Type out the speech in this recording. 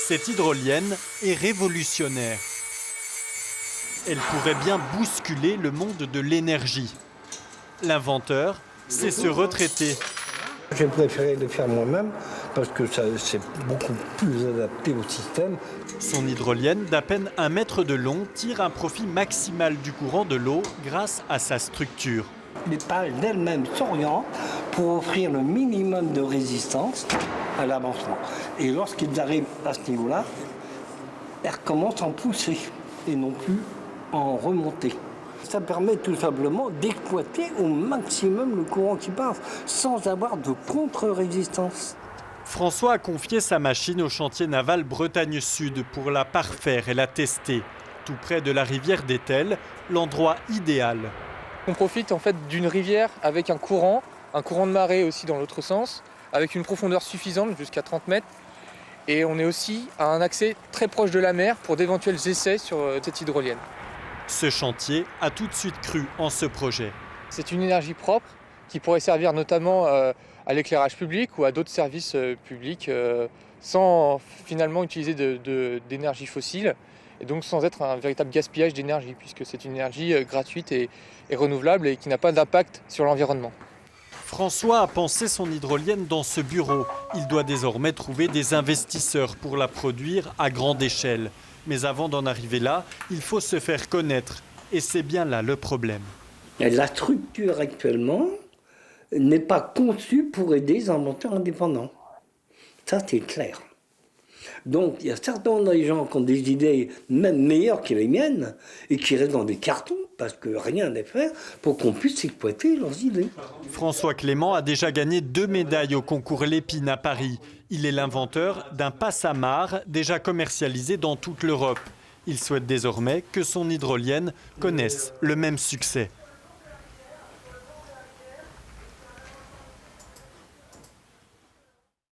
Cette hydrolienne est révolutionnaire. Elle pourrait bien bousculer le monde de l'énergie. L'inventeur sait se retraiter. J'ai préféré le faire moi-même parce que c'est beaucoup plus adapté au système. Son hydrolienne d'à peine 1 mètre de long tire un profit maximal du courant de l'eau grâce à sa structure. Les pales d'elles-mêmes s'orientent pour offrir le minimum de résistance à l'avancement. Et lorsqu'ils arrivent à ce niveau-là, elles recommencent en poussée et non plus en remontée. Ça permet tout simplement d'exploiter au maximum le courant qui passe, sans avoir de contre-résistance. François a confié sa machine au chantier naval Bretagne Sud pour la parfaire et la tester. Tout près de la rivière d'Etel, l'endroit idéal. On profite en fait d'une rivière avec un courant de marée aussi dans l'autre sens, avec une profondeur suffisante jusqu'à 30 mètres. Et on est aussi à un accès très proche de la mer pour d'éventuels essais sur cette hydrolienne. Ce chantier a tout de suite cru en ce projet. C'est une énergie propre qui pourrait servir notamment à l'éclairage public ou à d'autres services publics sans finalement utiliser d'énergie fossile et donc sans être un véritable gaspillage d'énergie puisque c'est une énergie gratuite et renouvelable et qui n'a pas d'impact sur l'environnement. François a pensé son hydrolienne dans ce bureau. Il doit désormais trouver des investisseurs pour la produire à grande échelle. Mais avant d'en arriver là, il faut se faire connaître. Et c'est bien là le problème. La structure actuellement n'est pas conçue pour aider les inventeurs indépendants. Ça, c'est clair. Donc, il y a certainement des gens qui ont des idées même meilleures que les miennes et qui restent dans des cartons parce que rien n'est fait pour qu'on puisse exploiter leurs idées. François Clément a déjà gagné 2 médailles au concours Lépine à Paris. Il est l'inventeur d'un passamare déjà commercialisé dans toute l'Europe. Il souhaite désormais que son hydrolienne connaisse le même succès.